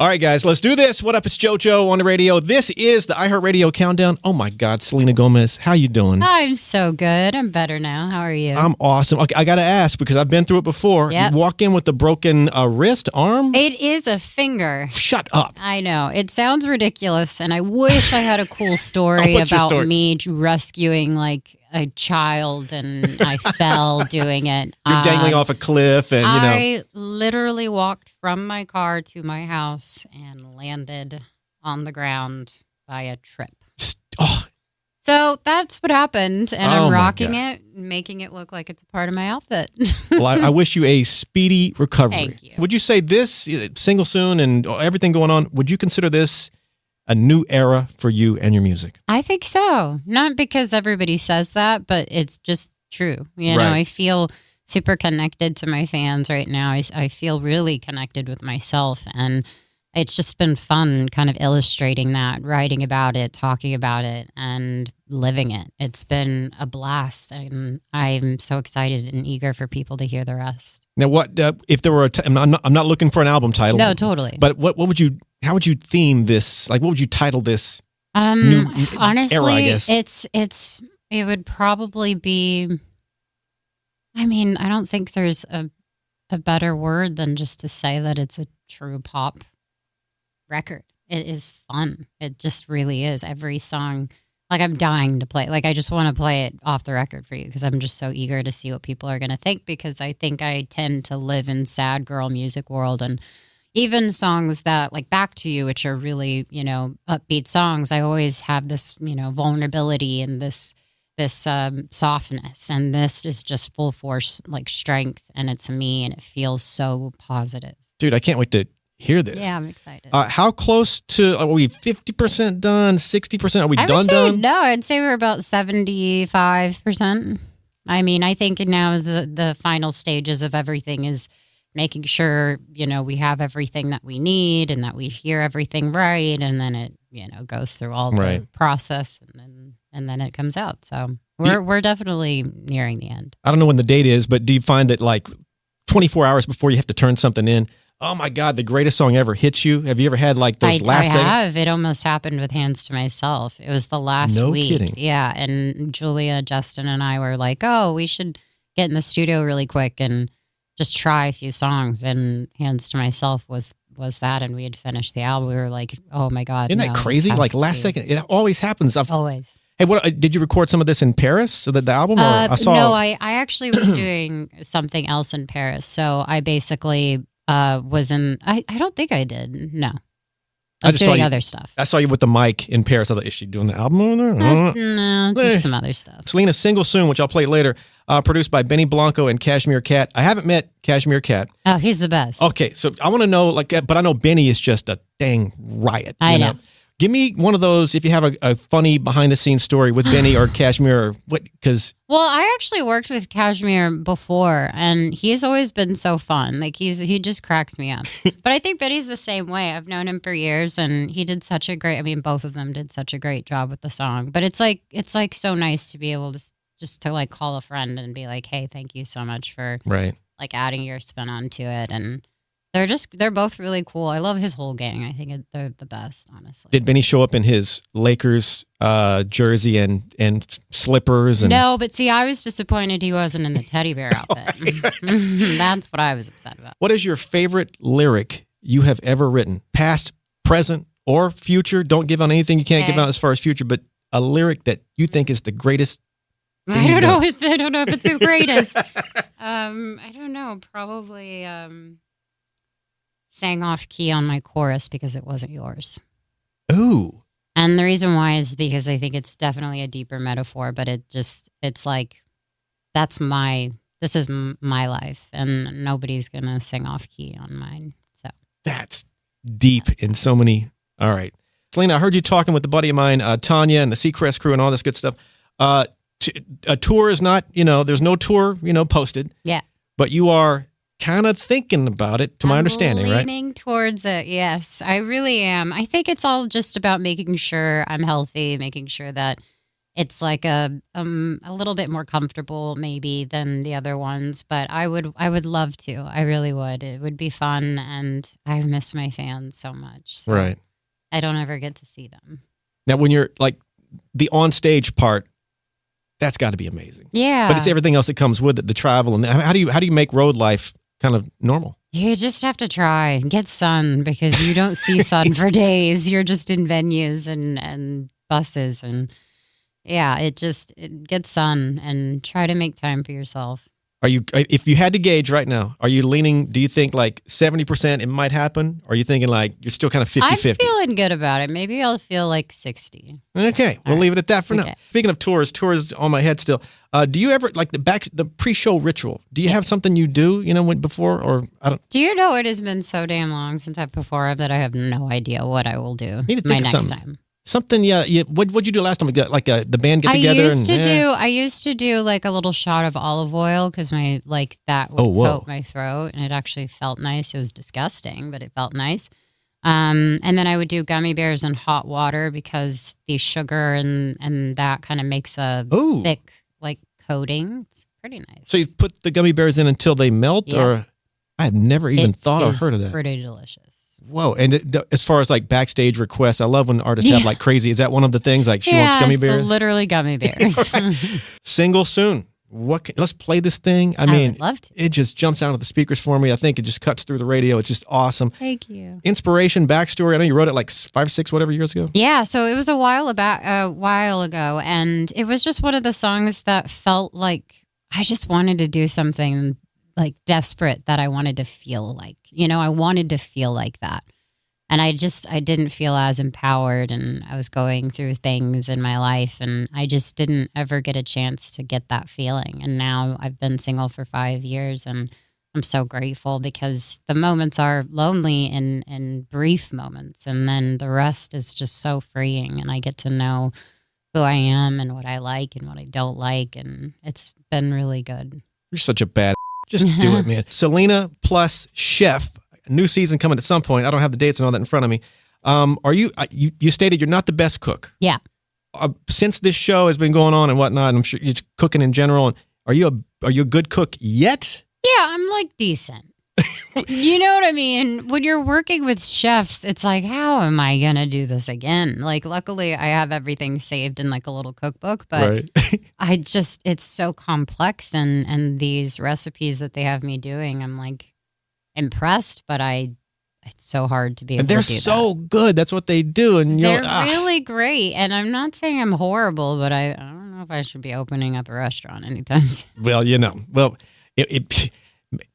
All right, guys, let's do this. What up? It's JoJo on the radio. This is the iHeartRadio Countdown. Oh, my God, Selena Gomez, how you doing? I'm so good. I'm better now. How are you? I'm awesome. Okay, I got to ask because I've been through it before. Yep. You walk in with a broken wrist, arm? It is a finger. Shut up. I know. It sounds ridiculous, and I wish I had a cool story What's your about story? me rescuing like a child and I fell doing it. You're dangling off a cliff and, I literally walked from my car to my house and landed on the ground by a trip. Oh, So that's what happened, and Oh, I'm my rocking God. it, making it look like it's a part of my outfit. well, I wish you a speedy recovery. Thank you. Would you say this, single soon and everything going on, would you consider this a new era for you and your music? I think so. Not because everybody says that, but it's just true. You know, Right. I feel super connected to my fans right now. I feel really connected with myself, and it's just been fun kind of illustrating that, writing about it, talking about it, and living it. It's been a blast, and I'm so excited and eager for people to hear the rest. Now, what if there were I'm not looking for an album title. No, totally. But what would you? How would you theme this? Like, what would you title this? New Honestly, era, I guess. it would probably be. I mean, I don't think there's a better word than just to say that it's a true pop record. It is fun. It just really is. Every song, like I'm dying to play. Like I just want to play it off the record for you because I'm just so eager to see what people are going to think, because I think I tend to live in sad girl music world, and even songs that like Back to You, which are really, upbeat songs, I always have this, vulnerability and this softness, and this is just full force like strength, and it's me, and it feels so positive. Dude, I can't wait to hear this. Yeah, I'm excited. How close to are we? 50% done? 60%? Are we I would done? say, no, I'd say we're about 75%. I mean, I think now the final stages of everything is making sure, we have everything that we need and that we hear everything right. And then it, goes through all the Right. process and then it comes out. So we're definitely nearing the end. I don't know when the date is, but do you find that like 24 hours before you have to turn something in, oh my God, the greatest song ever hits you? Have you ever had like those I last second? have. It almost happened with Hands to Myself. It was the last No week. kidding. Yeah. And Julia, Justin, and I were like, oh, we should get in the studio really quick and just try a few songs. And Hands to Myself was that, and we had finished the album. We were like, oh my God. Isn't that no, this crazy? has Like to last be- second, it always happens. Always. Hey, what did you record some of this in Paris? So that the album, or I saw? No, I actually was doing something else in Paris. So I basically was in, I don't think I did. No. I was just saw doing you- other stuff. I saw you with the mic in Paris. I thought, is she doing the album over there? No, Hey. just some other stuff. Selena Single Soon, which I'll play later, produced by Benny Blanco and Cashmere Cat. I haven't met Cashmere Cat. Oh, he's the best. Okay, so I want to know, but I know Benny is just a dang riot. I you know. Give me one of those if you have a funny behind-the-scenes story with Benny or Cashmere, or what? Because Well, I actually worked with Cashmere before, and he's always been so fun. Like he just cracks me up. But I think Betty's the same way. I've known him for years, and he did such a great. I mean, both of them did such a great job with the song. But it's like so nice to be able to just to like call a friend and be like, hey, thank you so much for right. like adding your spin onto it. And they're both really cool. I love his whole gang. I think they're the best, honestly. Did Benny show up in his Lakers jersey and slippers? And No, but see, I was disappointed he wasn't in the teddy bear outfit. That's what I was upset about. What is your favorite lyric you have ever written? Past, present, or future? Don't give out anything you can't give Okay. out as far as future, but a lyric that you think is the greatest. I don't know if it's the greatest. I don't know. Probably sang off key on my chorus because it wasn't yours. Ooh. And the reason why is because I think it's definitely a deeper metaphor, but it's like, this is my life, and nobody's going to sing off key on mine. So That's deep in so many. All right. Selena, I heard you talking with a buddy of mine, Tanya, and the Seacrest crew and all this good stuff. A tour is not, there's no tour, posted. yeah. But you are kind of thinking about it, to my understanding, right? Leaning towards it, yes. I really am. I think it's all just about making sure I'm healthy, making sure that, It's like a little bit more comfortable maybe than the other ones, but I would love to. I really would. It would be fun, and I miss my fans so much. So Right. I don't ever get to see them. Now, when you're like the on stage part, that's got to be amazing. Yeah. But it's everything else that comes with it, the travel, and how do you make road life kind of normal? You just have to try get sun because you don't see sun for days. You're just in venues and buses and yeah, it gets sun and try to make time for yourself. If you had to gauge right now, are you leaning, do you think like 70% it might happen? Or are you thinking like you're still kind of 50-50? I'm feeling good about it. Maybe I'll feel like 60. Okay, we'll leave it at that for now. Okay. Speaking of tours on my head still. Do you ever, like the pre-show ritual, do you have something you do, before, or I don't? Do you know it has been so damn long since I've performed that I have no idea what I will do Need to my think of next something. time. Something, yeah. What'd you do last time? We got like the band get I together. used to do like a little shot of olive oil because that would coat my throat, and it actually felt nice. It was disgusting, but it felt nice. And then I would do gummy bears in hot water because the sugar and that kind of makes a thick like coating. It's pretty nice. So you put the gummy bears in until they melt, or I have never even thought or heard of that. Pretty delicious. Whoa. And as far as like backstage requests, I love when artists have like crazy. Is that one of the things like she wants gummy bears? It's literally gummy bears. Single soon. Let's play this thing. I mean, would love to. It just jumps out of the speakers for me. I think it just cuts through the radio. It's just awesome. Thank you. Inspiration, backstory. I know you wrote it like 5, 6, whatever years ago. Yeah, so it was a while ago, and it was just one of the songs that felt like I just wanted to do something like desperate that I wanted to feel like. I wanted to feel like that. And I didn't feel as empowered, and I was going through things in my life, and I just didn't ever get a chance to get that feeling. And now I've been single for 5 years, and I'm so grateful because the moments are lonely and brief moments, and then the rest is just so freeing, and I get to know who I am and what I like and what I don't like, and it's been really good. You're such a bad. Just do it, man. Selena plus Chef. New season coming at some point. I don't have the dates and all that in front of me. Are you? You stated you're not the best cook. Yeah. Since this show has been going on and whatnot, and I'm sure you're cooking in general. Are you a good cook yet? Yeah, I'm like decent. You know what I mean? When you're working with chefs, it's like, how am I gonna do this again? Like, luckily, I have everything saved in like a little cookbook, but it's so complex, and these recipes that they have me doing, I'm like impressed, but it's so hard to be able to do that. And they're so good. That's what they do. And they're really great. And I'm not saying I'm horrible, but I don't know if I should be opening up a restaurant anytime soon. Well, it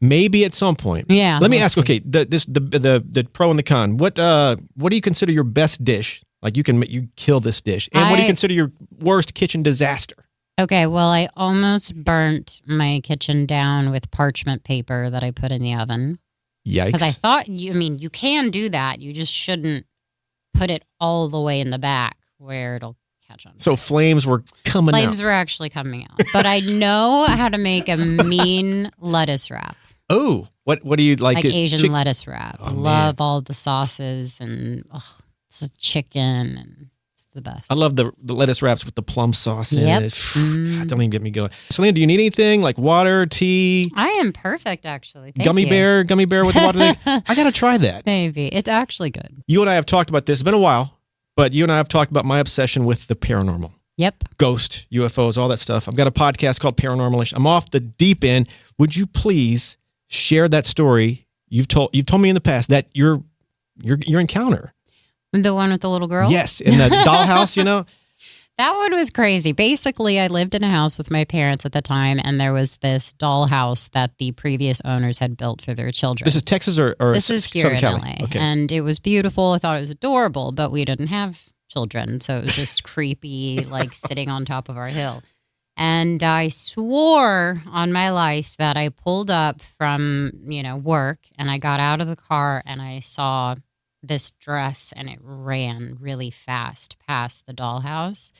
maybe at some point. Yeah. Let me ask. Okay, the pro and the con. What do you consider your best dish? Like you kill this dish, and what do you consider your worst kitchen disaster? Okay, well, I almost burnt my kitchen down with parchment paper that I put in the oven. Yikes. Because I thought, you can do that. You just shouldn't put it all the way in the back where it'll catch on. So flames were coming out. Flames were actually coming out. But I know how to make a mean lettuce wrap. Oh, what do you like? Like Asian lettuce wrap. I love all the sauces and it's chicken and it's the best. I love the lettuce wraps with the plum sauce in it. God, don't even get me going. Selena, do you need anything like water, tea? I am perfect, actually. Thank gummy you. bear with the water thing? I got to try that. Maybe. It's actually good. You and I have talked about this. It's been a while, but you and I have talked about my obsession with the paranormal. Yep. Ghost, UFOs, all that stuff. I've got a podcast called Paranormalish. I'm off the deep end. Would you please share that story you've told me in the past, that your encounter? The one with the little girl? Yes, in the dollhouse, That one was crazy. Basically, I lived in a house with my parents at the time, and there was this dollhouse that the previous owners had built for their children. This is Texas or this is here Southern in Cali? LA. Okay. And it was beautiful. I thought it was adorable, but we didn't have children, so it was just creepy, like sitting on top of our hill. And I swore on my life that I pulled up from, work, and I got out of the car and I saw this dress, and it ran really fast past the dollhouse.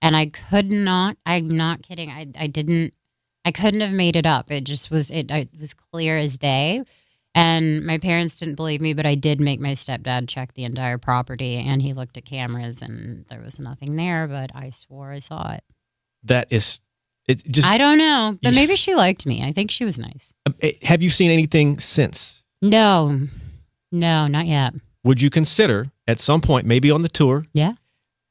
And I could not, I'm not kidding. I couldn't have made it up. It just was, it was clear as day. And my parents didn't believe me, but I did make my stepdad check the entire property, and he looked at cameras, and there was nothing there, but I swore I saw it. That is, it just. I don't know, but maybe she liked me. I think she was nice. Have you seen anything since? No, not yet. Would you consider at some point, maybe on the tour? Yeah.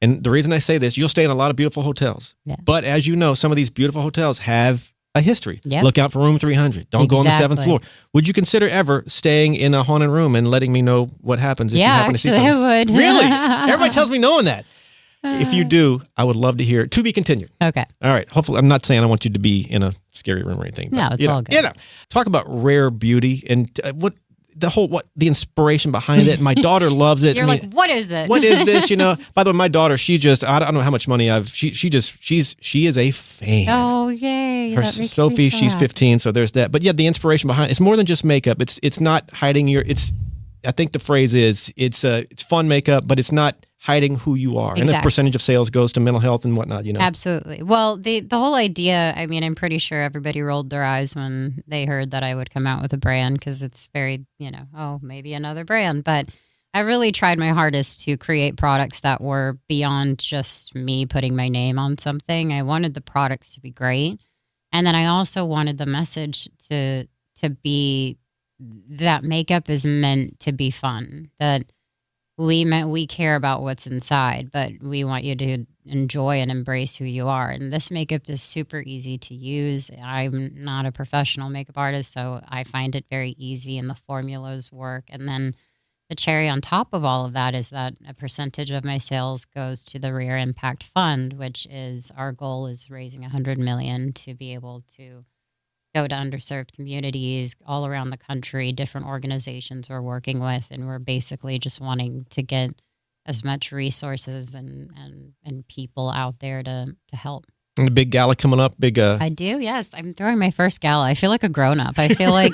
And the reason I say this, you'll stay in a lot of beautiful hotels. Yeah. But as you know, some of these beautiful hotels have a history. Yep. Look out for room 300. Don't go on the 7th floor. Would you consider ever staying in a haunted room and letting me know what happens if you happen to see something? Yeah, actually, I would. Really? Everybody tells me knowing that. If you do, I would love to hear it. To be continued. Okay. All right. Hopefully, I'm not saying I want you to be in a scary room or anything. No, it's all good. Talk about rare beauty and the inspiration behind it. My daughter loves it. You're like, what is it? What is this? By the way, my daughter, I don't know how much money she is a fan. Oh, yay. Her That makes Sophie, me she's sad. 15, so there's that. But yeah, the inspiration behind it's more than just makeup. It's not hiding I think the phrase is it's fun makeup, but it's not hiding who you are. Exactly. And the percentage of sales goes to mental health and whatnot, Absolutely. Well, the whole idea, I mean, I'm pretty sure everybody rolled their eyes when they heard that I would come out with a brand because it's very, maybe another brand. But I really tried my hardest to create products that were beyond just me putting my name on something. I wanted the products to be great. And then I also wanted the message to be that makeup is meant to be fun, that we care about what's inside, but we want you to enjoy and embrace who you are. And this makeup is super easy to use. I'm not a professional makeup artist, so I find it very easy, and the formulas work. And then the cherry on top of all of that is that a percentage of my sales goes to the Rare Impact Fund, which is our goal is raising $100 million to be able to go to underserved communities all around the country, different organizations we're working with, and we're basically just wanting to get as much resources and people out there to help. And a big gala coming up. I do, yes. I'm throwing my first gala. I feel like a grown-up. I feel like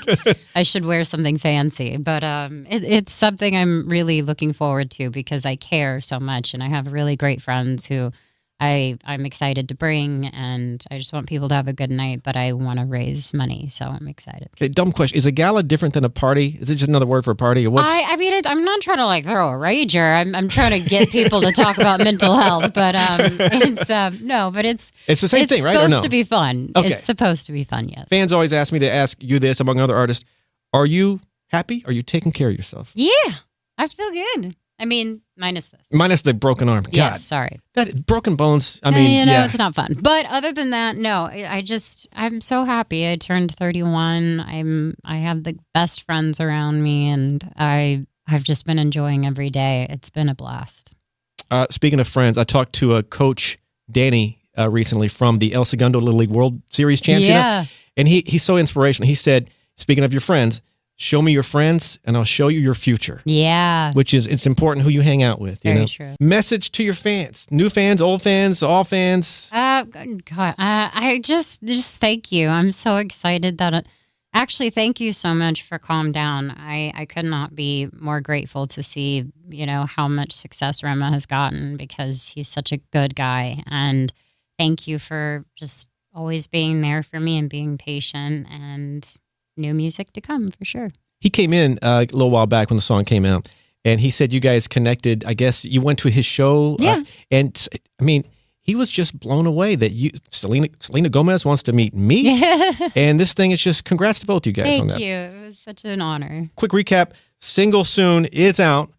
I should wear something fancy, but it's something I'm really looking forward to because I care so much, and I have really great friends who I'm excited to bring, and I just want people to have a good night, but I want to raise money, so I'm excited. Okay, dumb question. Is a gala different than a party? Is it just another word for a party? Or what's... I mean, I'm not trying to throw a rager. I'm trying to get people to talk about mental health, but it's the same thing, right? It's supposed to be fun. Okay. It's supposed to be fun, yes. Fans always ask me to ask you this, among other artists. Are you happy? Are you taking care of yourself? Yeah, I feel good. I mean, minus this. Minus the broken arm. God. Yes, sorry. That broken bones, I mean, it's not fun. But other than that, no, I'm so happy. I turned 31. I have the best friends around me, and I've just been enjoying every day. It's been a blast. Speaking of friends, I talked to Coach Danny recently from the El Segundo Little League World Series champs. Yeah. And he's so inspirational. He said, speaking of your friends, show me your friends and I'll show you your future. Yeah. Which is, it's important who you hang out with. Very true. Message to your fans, new fans, old fans, all fans. God, I just thank you. I'm so excited that actually, thank you so much for Calm Down. I could not be more grateful to see, how much success Rema has gotten because he's such a good guy. And thank you for just always being there for me and being patient, and new music to come for sure. He came in a little while back when the song came out, and he said you guys connected. I guess you went to his show. Yeah. And I mean, he was just blown away that Selena Gomez wants to meet me. And this thing is just congrats to both you guys on that. Thank you. It was such an honor. Quick recap. Single soon. It's out.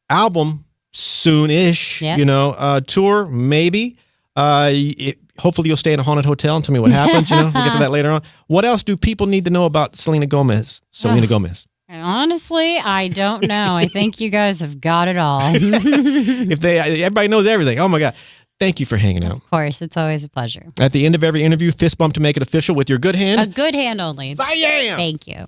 Album soon-ish. Yep. Tour maybe. Hopefully you'll stay in a haunted hotel and tell me what happens. We'll get to that later on. What else do people need to know about Selena Gomez? Gomez. Honestly, I don't know. I think you guys have got it all. Everybody knows everything. Oh my God. Thank you for hanging out. Of course, it's always a pleasure. At the end of every interview, fist bump to make it official with your good hand. A good hand only. Bam! Thank you.